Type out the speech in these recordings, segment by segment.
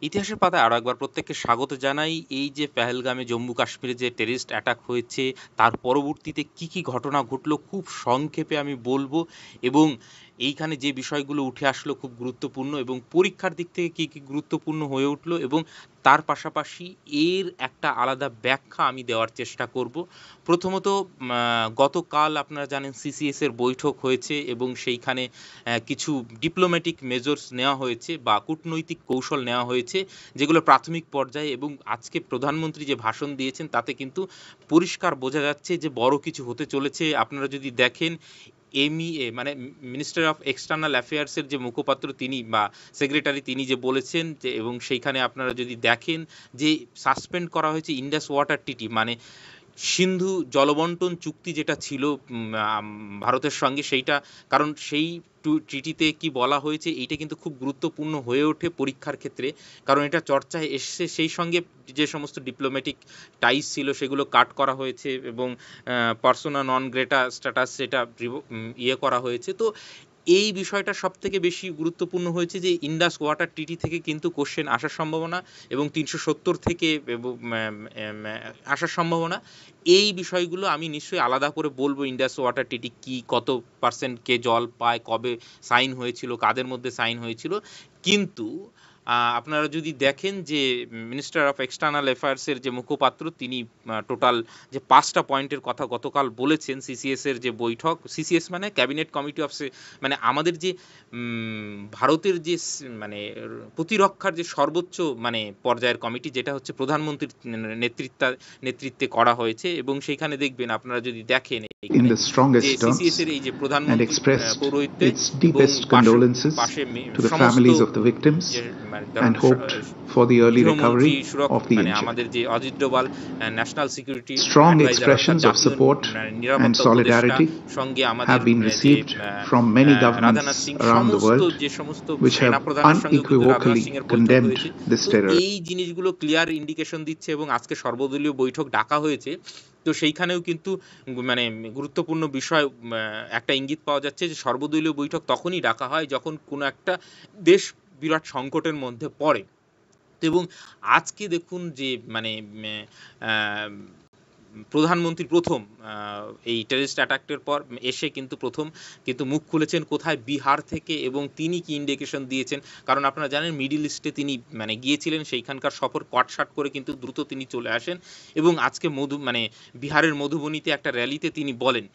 ইতিহাসের পাতায় আরও একবার প্রত্যেককে স্বাগত জানাই। এই যে পেহেলগামে জম্মু কাশ্মীরে যে টেরিস্ট অ্যাটাক হয়েছে, তার পরবর্তীতে কি কি ঘটনা ঘটলো খুব সংক্ষেপে আমি বলবো, এবং এইখানে যে বিষয়গুলো উঠে আসলো খুব গুরুত্বপূর্ণ, এবং পরীক্ষার দিক থেকে কি কি গুরুত্বপূর্ণ হয়ে উঠলো, এবং তার পাশাপাশি এর একটা আলাদা ব্যাখ্যা আমি দেওয়ার চেষ্টা করব। প্রথমত, গতকাল আপনারা জানেন সিসিএস এর বৈঠক হয়েছে, এবং সেইখানে কিছু ডিপ্লোম্যাটিক মেজর্স নেওয়া হয়েছে বা কূটনৈতিক কৌশল নেওয়া হয়েছে, যেগুলো প্রাথমিক পর্যায়ে। এবং আজকে প্রধানমন্ত্রী যে ভাষণ দিয়েছেন তাতে কিন্তু পরিষ্কার বোঝা যাচ্ছে যে বড় কিছু হতে চলেছে। আপনারা যদি দেখেন, এমইএ মানে মিনিস্টার অফ এক্সটার্নাল অ্যাফেয়ার্সের যে মুখপাত্র তিনি বা সেক্রেটারি, তিনি যে বলেছেন যে, এবং সেইখানে আপনারা যদি দেখেন যে সাসপেন্ড করা হয়েছে ইন্ডাস ওয়াটার টিটি, মানে সিন্ধু জলবন্টন চুক্তি যেটা ছিল ভারতের সঙ্গে, সেইটা, কারণ সেই ট্রিটিতে কি বলা হয়েছে এইটা কিন্তু খুব গুরুত্বপূর্ণ হয়ে ওঠে পরীক্ষার ক্ষেত্রে, কারণ এটা চর্চায় এসছে। সেই সঙ্গে যে সমস্ত ডিপ্লোম্যাটিক টাইস ছিল সেগুলো কাট করা হয়েছে, এবং পার্সোনা নন গ্রেটা স্ট্যাটাস সেটা ইয়ে করা হয়েছে। তো এই বিষয়টা সব থেকে বেশি গুরুত্বপূর্ণ হয়েছে যে ইন্ডাস ওয়াটার ট্রিটি থেকে কিন্তু কোশ্চেন আসার সম্ভাবনা, এবং ৩৭০ থেকে আসার সম্ভাবনা। এই বিষয়গুলো আমি নিশ্চয়ই আলাদা করে বলবো, ইন্ডাস ওয়াটার ট্রিটি কি, কত পার্সেন্ট কে জল পায়, কবে সাইন হয়েছিল, কাদের মধ্যে সাইন হয়েছিল। কিন্তু আপনারা যদি দেখেন যে মিনিস্টার অফ এক্সটার্নাল অ্যাফেয়ার্সের যে মুখপাত্র, তিনি টোটাল যে ৫টা পয়েন্টের কথা গতকাল বলেছেন সিসিএস এর যে বৈঠক, সিসিএস মানে ক্যাবিনেট কমিটি অফ, মানে আমাদের যে ভারতের যে মানে প্রতিরক্ষার যে সর্বোচ্চ মানে পর্যায়ের কমিটি, যেটা হচ্ছে প্রধানমন্ত্রীর নেতৃত্বে করা হয়েছে। এবং সেইখানে দেখবেন, আপনারা যদি দেখেন in এইখানে the যে strongest সিসিএস terms এর এই যে and প্রধানমন্ত্রী expressed পৌরোহিত্যে, its এবং deepest পাশে condolences পাশে to the সমস্ত families of the victims যে মানে and hoped for the early গৃহমন্ত্রী, recovery of the মানে injured. আমাদের যে Ajit Doval national security Strong adviser, অর্থাৎ expressions of জাতীয় support and নিরাপত্তা উপদেষ্টা, solidarity সঙ্গে আমাদের have been যে received from many Rajnath governments Singh, around the সমস্ত world, যে সমস্ত which have সেনাপ্রধানের সঙ্গেও কিন্তু রাজনাথ unequivocally সিং এর বৈঠক condemned হয়েছে। this তো terror. এই জিনিসগুলো ক্লিয়ার ইন্ডিকেশন দিচ্ছে, এবং আজকে সর্বদলীয় বৈঠক ডাকা হয়েছে। তো সেইখানেও কিন্তু মানে গুরুত্বপূর্ণ বিষয়, একটা ইঙ্গিত পাওয়া যাচ্ছে যে সর্বদলীয় বৈঠক তখনই ডাকা হয় যখন কোনো একটা দেশ বিরাট সংকটের মধ্যে পড়ে। এবং আজকে দেখুন যে মানে প্রধানমন্ত্রী প্রথম এই টেররিস্ট অ্যাটাকের পর এসে কিন্তু প্রথম কিন্তু মুখ খুলেছেন কোথায়, বিহার থেকে। এবং তিনি কি ইন্ডিকেশন দিয়েছেন, কারণ আপনারা জানেন মিডিল ইস্টে তিনি মানে গিয়েছিলেন, সেইখানকার সফর কাটসাট করে কিন্তু দ্রুত তিনি চলে আসেন। এবং আজকে মানে বিহারের মধুবনীতে একটা র্যালিতে তিনি বলেন,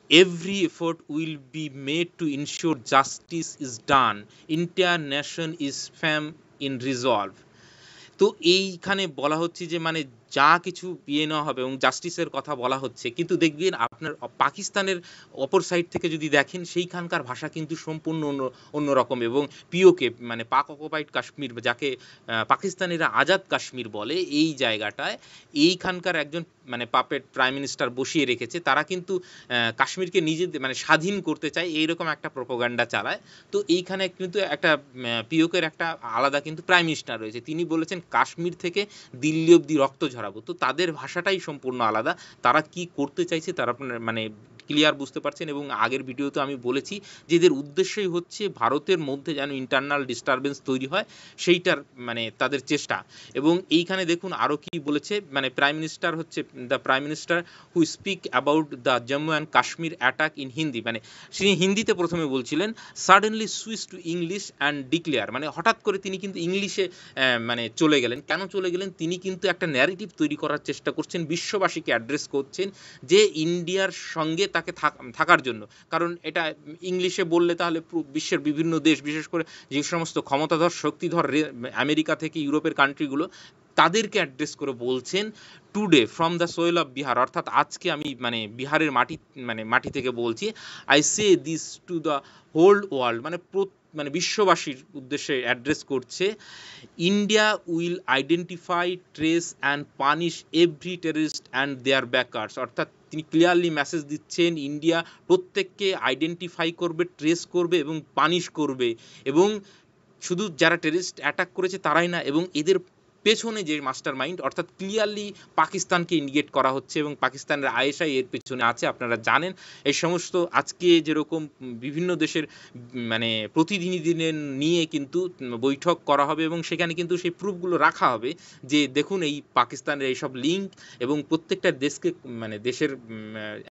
every effort will be made to ensure justice is done, entire nation is firm in resolve। তো এইখানে বলা হচ্ছে যে মানে যা কিছু ইয়ে নেওয়া হবে, এবং জাস্টিসের কথা বলা হচ্ছে। কিন্তু দেখবেন আপনার পাকিস্তানের অপর সাইড থেকে যদি দেখেন, সেইখানকার ভাষা কিন্তু সম্পূর্ণ অন্যরকম। এবং পিওকে মানে পাক অকুপাইড কাশ্মীর, যাকে পাকিস্তানিরা আজাদ কাশ্মীর বলে, এই জায়গাটায় এইখানকার একজন মানে পাপেট প্রাইম মিনিস্টার বসিয়ে রেখেছে। তারা কিন্তু কাশ্মীরকে নিজেদের মানে স্বাধীন করতে চায়, এইরকম একটা প্রোপাগান্ডা চালায়। তো এইখানে কিন্তু একটা পিওকের একটা আলাদা কিন্তু প্রাইম মিনিস্টার রয়েছে, তিনি বলেছেন কাশ্মীর থেকে দিল্লি অব্দি রক্ত ঝরাবো। তো তাদের ভাষাটাই সম্পূর্ণ আলাদা, তারা কি করতে চাইছে তারা মানে ক্লিয়ার বুঝতে পারছেন। এবং আগের ভিডিওতে আমি বলেছি যে এদের উদ্দেশ্যই হচ্ছে ভারতের মধ্যে যেন ইন্টারনাল ডিস্টারবেন্স তৈরি হয়, সেইটার মানে তাদের চেষ্টা। এবং এইখানে দেখুন আরও কি বলেছে, মানে প্রাইম মিনিস্টার হচ্ছে the prime minister who speak about the Jammu and Kashmir attack in Hindi, মানে তিনি হিন্দিতে প্রথমে বলছিলেন, suddenly switch to English and declare, মানে হঠাৎ করে তিনি কিন্তু ইংলিশে মানে চলে গেলেন। কেন চলে গেলেন, তিনি কিন্তু একটা ন্যারেটিভ তৈরি করার চেষ্টা করছেন, বিশ্ববাসীকে অ্যাড্রেস করছেন যে ইন্ডিয়ার সঙ্গে তাকে থাকার জন্য। কারণ এটা ইংলিশে বললে তাহলে বিশ্বের বিভিন্ন দেশ, বিশেষ করে যে সমস্ত ক্ষমতাধর শক্তিধর আমেরিকা থেকে ইউরোপের কান্ট্রিগুলো, তাদেরকে অ্যাড্রেস করে বলছেন today from the soil of Bihar, অর্থাৎ আজকে আমি মানে বিহারের মাটি থেকে বলছি, I say this to the whole world, মানে মানে বিশ্ববাসীর উদ্দেশ্যে অ্যাড্রেস করছে, India will identify, trace and punish every terrorist and their backers. অর্থাৎ তিনি ক্লিয়ারলি মেসেজ দিচ্ছেন, ইন্ডিয়া প্রত্যেককে আইডেন্টিফাই করবে, ট্রেস করবে এবং পানিশ করবে। এবং শুধু যারা টেররিস্ট অ্যাটাক করেছে তারাই না, এবং এদের পেছনে যে মাস্টার মাইন্ড, অর্থাৎ ক্লিয়ারলি পাকিস্তানকে ইন্ডিকেট করা হচ্ছে এবং পাকিস্তানের আইএসআই এর পেছনে আছে। আপনারা জানেন এই সমস্ত আজকে যেরকম বিভিন্ন দেশের মানে প্রতিনিধিদের নিয়ে কিন্তু বৈঠক করা হবে এবং সেখানে কিন্তু সেই প্রুফগুলো রাখা হবে যে দেখুন এই পাকিস্তানের এইসব লিঙ্ক, এবং প্রত্যেকটা দেশকে মানে দেশের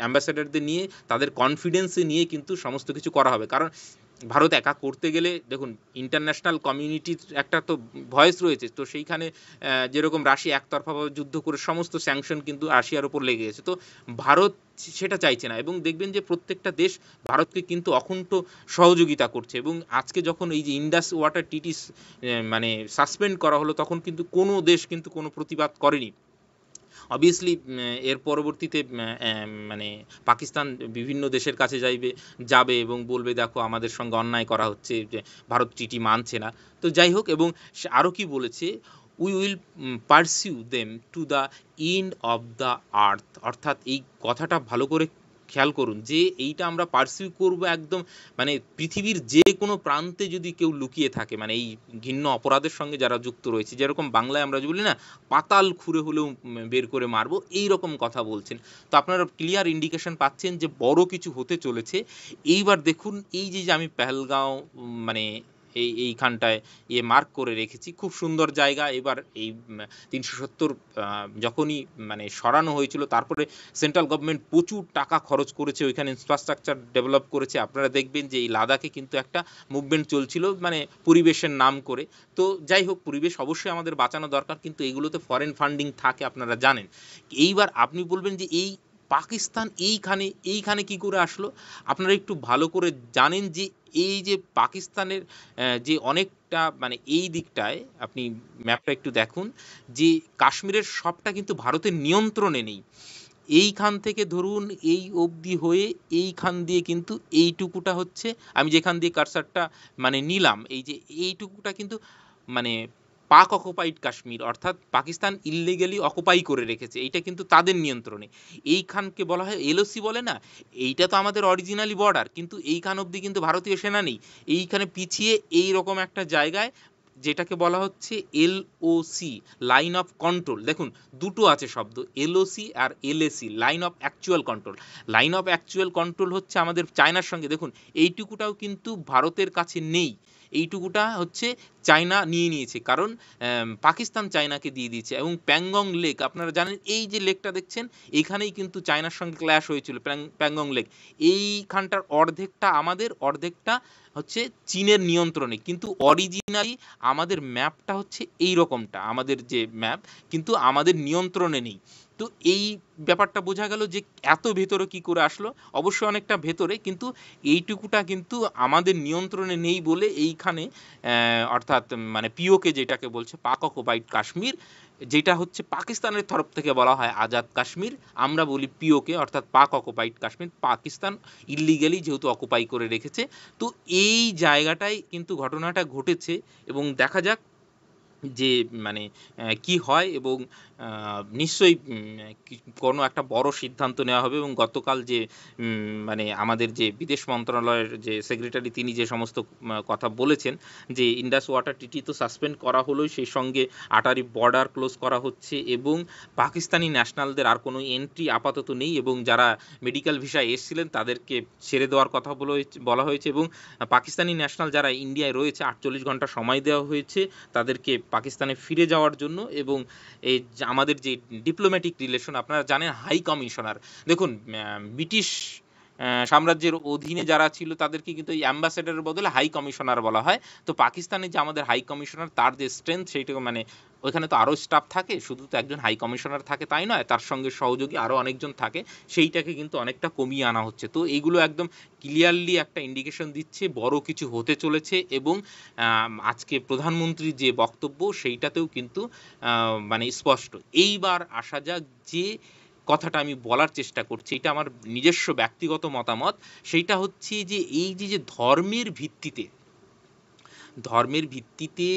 অ্যাম্বাসেডারদের নিয়ে তাদের কনফিডেন্সে নিয়ে কিন্তু সমস্ত কিছু করা হবে। কারণ ভারত একা করতে গেলে দেখুন ইন্টারন্যাশনাল কমিউনিটির একটা তো ভয়েস রয়েছে, তো সেইখানে যেরকম রাশিয়া একতরফাভাবে যুদ্ধ করে সমস্ত স্যাংশন কিন্তু রাশিয়ার ওপর লেগে গেছে, তো ভারত সেটা চাইছে না। এবং দেখবেন যে প্রত্যেকটা দেশ ভারতকে কিন্তু অকুণ্ঠ সহযোগিতা করছে। এবং আজকে যখন এই যে ইন্ডাস ওয়াটার ট্রিটি মানে সাসপেন্ড করা হলো, তখন কিন্তু কোনো দেশ কিন্তু কোনো প্রতিবাদ করেনি। অবভিয়াসলি এর পরবর্তীতে মানে পাকিস্তান বিভিন্ন দেশের কাছে যাবে এবং বলবে দেখো আমাদের সঙ্গে অন্যায় করা হচ্ছে, যে ভারত ট্রিটি মানছে না। তো যাই হোক, এবং সে আরও কি বলেছে, we will pursue them to the end of the earth. অর্থাৎ এই কথাটা ভালো করে খেয়াল করুন যে এইটা আমরা পারসিউ করব একদম, মানে পৃথিবীর যে কোনো প্রান্তে যদি কেউ লুকিয়ে থাকে, মানে এই ঘৃণ্য অপরাধের সঙ্গে যারা যুক্ত রয়েছে, যেরকম বাংলায় আমরা যে বলি না পাতাল খুঁড়ে হলেও বের করে মারবো, এই রকম কথা বলছেন। তো আপনারা ক্লিয়ার ইন্ডিকেশন পাচ্ছেন যে বড় কিছু হতে চলেছে। এইবার দেখুন এই যে আমি পেহেলগাঁও মানে এইখানটায় মার্ক করে রেখেছি, খুব সুন্দর জায়গা। এবার এই 370 যখনই মানে সরানো হয়েছিল, তারপরে সেন্ট্রাল গভর্নমেন্ট প্রচুর টাকা খরচ করেছে, ওইখানে ইনফ্রাস্ট্রাকচার ডেভেলপ করেছে। আপনারা দেখবেন যে এই লাদাখে কিন্তু একটা মুভমেন্ট চলছিল মানে পরিবেশের নাম করে। তো যাই হোক, পরিবেশ অবশ্যই আমাদের বাঁচানো দরকার, কিন্তু এইগুলোতে ফরেন ফান্ডিং থাকে আপনারা জানেন। এইবার আপনি বলবেন যে এই পাকিস্তান এইখানে কি করে আসলো? আপনারা একটু ভালো করে জানেন যে এই যে পাকিস্তানের যে অনেকটা মানে এই দিকটায় আপনি ম্যাপটা একটু দেখুন যে কাশ্মীরের সবটা কিন্তু ভারতের নিয়ন্ত্রণে নেই। এইখান থেকে ধরুন এই অবধি হয়ে এইখান দিয়ে কিন্তু এইটুকুটা হচ্ছে, আমি যেখান দিয়ে কারসারটা মানে নিলাম, এই যে এইটুকুটা কিন্তু মানে পাক অকুপাইড কাশ্মীর, অর্থাৎ পাকিস্তান ইললিগালি অকুপাই করে রেখেছে, এইটা কিন্তু তাদের নিয়ন্ত্রণে। এইখানকে বলা হয় এলওসি বলে না, এইটা তো আমাদের অরিজিনালি বর্ডার, কিন্তু এইখান অবধি কিন্তু ভারতীয় সেনা নেই। এইখানে পিছিয়ে এই রকম একটা জায়গায় যেটাকে বলা হচ্ছে এলওসি, লাইন অফ কন্ট্রোল। দেখুন দুটো আছে শব্দ, এলওসি আর LAC, line of actual control. Line of actual control হচ্ছে আমাদের চায়নার সঙ্গে, দেখুন এইটুকুটাও কিন্তু ভারতের কাছে নেই, এইটুকুটা হচ্ছে চায়না নিয়ে নিয়েছে, কারণ পাকিস্তান চায়নাকে দিয়ে দিয়েছে। এবং প্যাংগং লেক আপনারা জানেন, এই যে লেকটা দেখছেন এইখানেই কিন্তু চায়নার সঙ্গে ক্ল্যাশ হয়েছিল, প্যাংগং লেক। এইখানটার অর্ধেকটা আমাদের, অর্ধেকটা হচ্ছে চীনের নিয়ন্ত্রণে, কিন্তু অরিজিনালি আমাদের ম্যাপটা হচ্ছে এই রকমটা, আমাদের যে ম্যাপ কিন্তু আমাদের নিয়ন্ত্রণে নেই। তো এই ব্যাপারটা বোঝা গেল যে এত ভেতরে কি করে আসলো, অবশ্যই অনেকটা ভেতরে, কিন্তু এইটুকুটা কিন্তু আমাদের নিয়ন্ত্রণে নেই বলে এইখানে অর্থাৎ মানে পিওকে যেটাকে বলছে পাক অকুপাইড কাশ্মীর, যেটা হচ্ছে পাকিস্তানের তরফ থেকে বলা হয় আজাদ কাশ্মীর, আমরা বলি পিওকে অর্থাৎ পাক অকুপাইড কাশ্মীর, পাকিস্তান ইললিগালি যেহেতু অকুপাই করে রেখেছে। তো এই জায়গাটায় কিন্তু ঘটনাটা ঘটেছে, এবং দেখা যাক যে মানে কি হয়, এবং নিশ্চয়ই কোনো একটা বড় সিদ্ধান্ত নেওয়া হবে। এবং গতকাল যে মানে আমাদের যে বিদেশ মন্ত্রণালয়ের যে সেক্রেটারি, তিনি যে সমস্ত কথা বলেছেন যে ইন্ডাস ওয়াটার ট্রিটি তো সাসপেন্ড করা হলোই, সেই সঙ্গে আটারি বর্ডার ক্লোজ করা হচ্ছে, এবং পাকিস্তানি ন্যাশনালদের আর কোনো এন্ট্রি আপাতত নেই, এবং যারা মেডিকেল ভিসায় এসেছিলেন তাদেরকে ছেড়ে দেওয়ার কথা বলা হয়েছে, এবং পাকিস্তানি ন্যাশনাল যারা ইন্ডিয়ায় রয়েছে 48 ঘন্টা সময় দেওয়া হয়েছে তাদেরকে পাকিস্তানে ফিরে যাওয়ার জন্য। এবং এই আমাদের যে ডিপ্লোম্যাটিক রিলেশন, আপনারা জানেন হাই কমিশনার, দেখুন ব্রিটিশ সাম্রাজ্যের অধীনে যারা ছিল তাদেরকে কিন্তু এই অ্যাম্বাসেডারের বদলে হাই কমিশনার বলা হয়। তো পাকিস্তানে যে আমাদের হাই কমিশনার, তার যে স্ট্রেংথ সেইটাকে মানে ওইখানে তো আরও স্টাফ থাকে, শুধু তো একজন হাই কমিশনার থাকে তাই নয়, তার সঙ্গে সহযোগী আরও অনেকজন থাকে, সেইটাকে কিন্তু অনেকটা কমিয়ে আনা হচ্ছে। তো এইগুলো একদম ক্লিয়ারলি একটা ইন্ডিকেশন দিচ্ছে বড় কিছু হতে চলেছে। এবং আজকে প্রধানমন্ত্রীর যে বক্তব্য সেইটাতেও কিন্তু মানে স্পষ্ট। এইবার আসা যাক যে কথাটা আমি বলার চেষ্টা করছি, এটা আমার নিজস্ব ব্যক্তিগত মতামত, সেইটা হচ্ছে যে এই যে ধর্মের ভিত্তিতে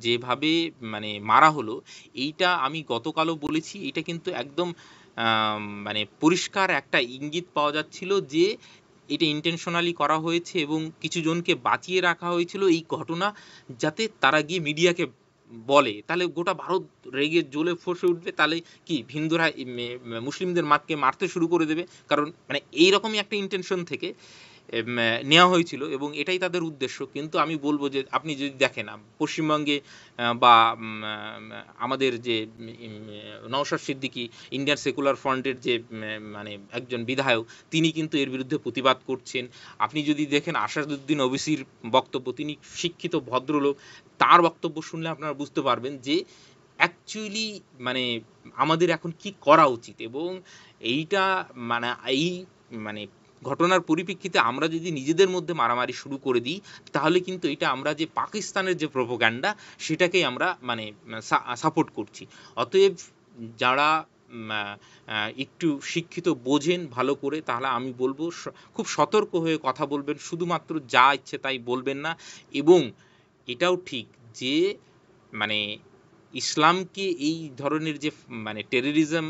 যেভাবে মানে মারা হলো, এইটা আমি গতকালও বলেছি, এটা কিন্তু একদম মানে পরিষ্কার একটা ইঙ্গিত পাওয়া যাচ্ছিল যে এটা ইন্টেনশনালি করা হয়েছে, এবং কিছু জনকে বাঁচিয়ে রাখা হয়েছিল এই ঘটনা, যাতে তারা গিয়ে মিডিয়াকে বলে তাহলে গোটা ভারত রেগে জ্বলে ফসে উঠবে, তাহলে কি হিন্দুরা মুসলিমদের মাকে মারতে শুরু করে দেবে, কারণ মানে এইরকমই একটা ইন্টেনশন থেকে নেওয়া হয়েছিল এবং এটাই তাদের উদ্দেশ্য। কিন্তু আমি বলবো যে আপনি যদি দেখেন পশ্চিমবঙ্গে বা আমাদের যে নওশাদ সিদ্দিকী ইন্ডিয়ান সেকুলার ফ্রন্টের যে মানে একজন বিধায়ক, তিনি কিন্তু এর বিরুদ্ধে প্রতিবাদ করছেন। আপনি যদি দেখেন আসাদুদ্দিন ওবিসির বক্তব্য, তিনি শিক্ষিত ভদ্রলোক, তার বক্তব্য শুনলে আপনারা বুঝতে পারবেন যে অ্যাকচুয়ালি মানে আমাদের এখন কি করা উচিত। এবং এইটা মানে এই মানে ঘটনার পরিপ্রেক্ষিতে আমরা যদি নিজেদের মধ্যে মারামারি শুরু করে দিই, তাহলে কিন্তু এটা আমরা যে পাকিস্তানের যে প্রোপাগান্ডা সেটাকেই আমরা মানে সাপোর্ট করছি। অতএব যারা একটু শিক্ষিত বোঝেন ভালো করে, তাহলে আমি বলবো খুব সতর্ক হয়ে কথা বলবেন, শুধুমাত্র যা ইচ্ছে তাই বলবেন না। এবং এটাও ঠিক যে মানে ইসলামকে এই ধরনের যে মানে টেররিজম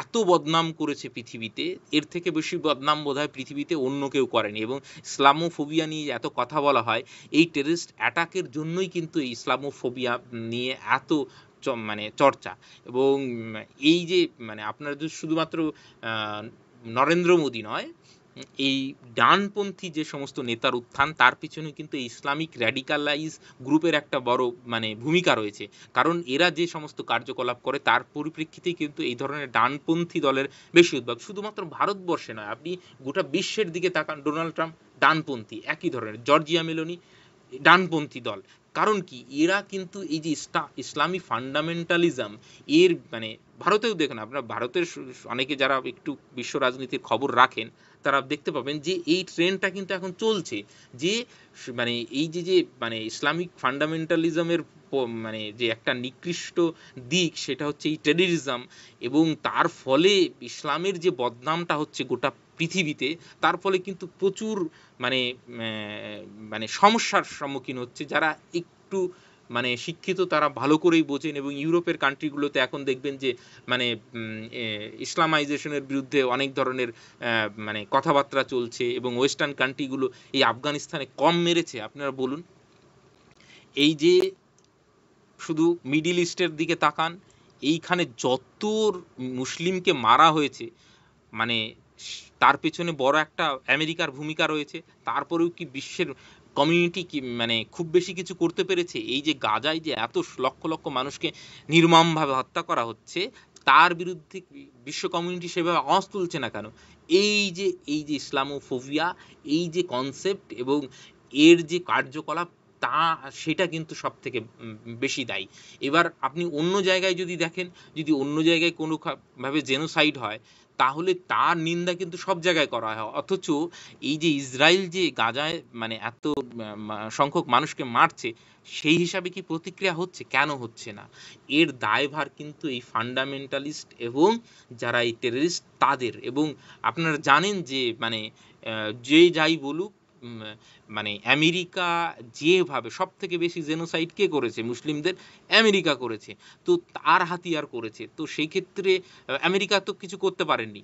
এত বদনাম করেছে পৃথিবীতে, এর থেকে বেশি বদনাম বোধহয় পৃথিবীতে অন্য কেউ করেনি। এবং ইসলামোফোবিয়া নিয়ে এত কথা বলা হয়, এই টেররিস্ট অ্যাটাকের জন্যই কিন্তু এই ইসলামোফোবিয়া নিয়ে এত মানে চর্চা। এবং এই যে মানে আপনারা যদি শুধুমাত্র নরেন্দ্র মোদী নয়, এই ডানপন্থী যে সমস্ত নেতার উত্থান, তার পিছনে কিন্তু ইসলামিক র্যাডিকালাইজ গ্রুপের একটা বড় মানে ভূমিকা রয়েছে। কারণ এরা যে সমস্ত কার্যকলাপ করে তার পরিপ্রেক্ষিতেই কিন্তু এই ধরনের ডানপন্থী দলের বেশি উদ্যোগ। শুধুমাত্র ভারতবর্ষে নয়, আপনি গোটা বিশ্বের দিকে তাকান, ডোনাল্ড ট্রাম্প ডানপন্থী, একই ধরনের জর্জিয়া মেলোনি ডানপন্থী দল। কারণ কি, এরা কিন্তু এই যে ইসলামী ফান্ডামেন্টালিজম এর মানে ভারতেও দেখেন, আপনারা ভারতের অনেকে যারা একটু বিশ্ব রাজনীতির খবর রাখেন তারা দেখতে পাবেন যে এই ট্রেন্ডটা কিন্তু এখন চলছে, যে মানে এই যে যে মানে ইসলামিক ফান্ডামেন্টালিজমের মানে যে একটা নিকৃষ্ট দিক সেটা হচ্ছে এই টেররিজম। এবং তার ফলে ইসলামের যে বদনামটা হচ্ছে গোটা পৃথিবীতে, তার ফলে কিন্তু প্রচুর মানে মানে সমস্যার সম্মুখীন হচ্ছে যারা একটু মানে শিক্ষিত, তারা ভালো করেই বোঝেন। এবং ইউরোপের কান্ট্রিগুলোতে এখন দেখবেন যে মানে ইসলামাইজেশনের বিরুদ্ধে অনেক ধরনের মানে কথাবার্তা চলছে। এবং ওয়েস্টার্ন কান্ট্রিগুলো এই আফগানিস্তানে কম মেরেছে আপনারা বলুন? এই যে শুধু মিডিল ইস্টের দিকে তাকান, এইখানে যত মুসলিমকে মারা হয়েছে, মানে তার পেছনে বড় একটা আমেরিকার ভূমিকা রয়েছে। তারপরেও কি বিশ্বের কমিউনিটি কি মানে খুব বেশি কিছু করতে পেরেছে? এই যে গাজায় যে এত লক্ষ লক্ষ মানুষকে নির্মমভাবে হত্যা করা হচ্ছে, তার বিরুদ্ধে বিশ্ব কমিউনিটি সেভাবে আওয়াজ তুলছে না কেন? এই যে ইসলামোফোবিয়া, এই যে কনসেপ্ট এবং এর যে কার্যকলাপ, তা সেটা কিন্তু সব থেকে বেশি দায়ী। এবার আপনি অন্য জায়গায় যদি দেখেন, যদি অন্য জায়গায় কোনো ভাবে জেনোসাইড হয়, তাহলে তার নিন্দা কিন্তু সব জায়গায় করা হয়। অথচ এই যে ইসরায়েল যে গাজায় মানে এত সংখ্যক মানুষকে মারছে, সেই হিসাবে কি প্রতিক্রিয়া হচ্ছে? কেন হচ্ছে না? এর দায়ভার কিন্তু এই ফান্ডামেন্টালিস্ট এবং যারা এই টেররিস্ট তাদের। এবং আপনারা জানেন যে মানে যে যাই বলুক, মানে আমেরিকা যেভাবে সব থেকে বেশি জেনোসাইড কে করেছে মুসলিমদের, আমেরিকা করেছে। তো তার হাতিয়ার করেছে, তো সেই ক্ষেত্রে আমেরিকা তো কিছু করতে পারেননি।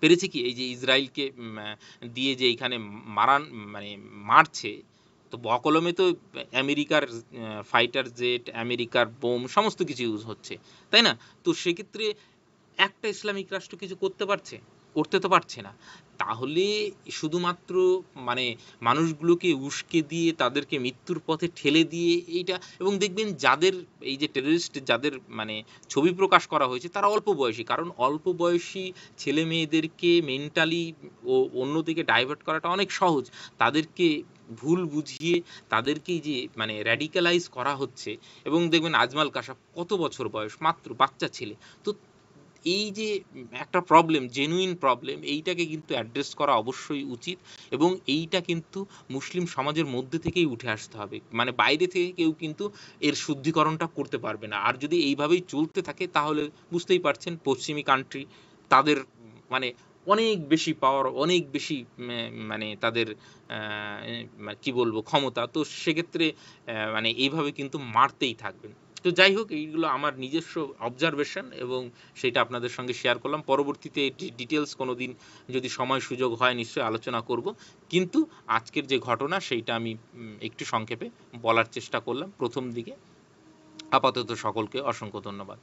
পেরেছে কি? এই যে ইসরায়েলকে দিয়ে যে এখানে মারান মানে মারছে, তো বকলমে তো আমেরিকার ফাইটার জেট, আমেরিকার বোম সমস্ত কিছু ইউজ হচ্ছে, তাই না? তো সেক্ষেত্রে একটা ইসলামিক রাষ্ট্র কিছু করতে পারছে? করতে তো পারছে না। তাহলে শুধুমাত্র মানে মানুষগুলোকে উস্কে দিয়ে তাদেরকে মৃত্যুর পথে ঠেলে দিয়ে এইটা। এবং দেখবেন যাদের এই যে টেররিস্ট যাদের মানে ছবি প্রকাশ করা হয়েছে, তারা অল্প বয়সী, কারণ অল্প বয়সী ছেলে মেয়েদেরকে মেন্টালি ও অন্যদিকে ডাইভার্ট করাটা অনেক সহজ। তাদেরকে ভুল বুঝিয়ে তাদেরকেই যে মানে র্যাডিক্যালাইজ করা হচ্ছে। এবং দেখবেন আজমাল কাসাব কত বছর বয়স, মাত্র বাচ্চা ছেলে। তো এই যে একটা প্রবলেম, জেনুইন প্রবলেম, এইটাকে কিন্তু অ্যাড্রেস করা অবশ্যই উচিত। এবং এইটা কিন্তু মুসলিম সমাজের মধ্যে থেকেই উঠে আসতে হবে, মানে বাইরে থেকে কেউ কিন্তু এর শুদ্ধিকরণটা করতে পারবে না। আর যদি এইভাবেই চলতে থাকে, তাহলে বুঝতেই পারছেন পশ্চিমী কান্ট্রি তাদের মানে অনেক বেশি পাওয়ার, অনেক বেশি মানে তাদের কি বলবো ক্ষমতা, তো সেক্ষেত্রে মানে এইভাবে কিন্তু মারতেই থাকবেন। তো যাই হোক, এইগুলো আমার নিজস্ব অবজারভেশন এবং সেটা আপনাদের সঙ্গে শেয়ার করলাম। পরবর্তীতে ডিটেলস কোনো দিন যদি সময় সুযোগ হয় নিশ্চয়ই আলোচনা করব। কিন্তু আজকের যে ঘটনা সেইটা আমি একটু সংক্ষেপে বলার চেষ্টা করলাম প্রথম দিকে। আপাতত সকলকে অসংখ্য ধন্যবাদ।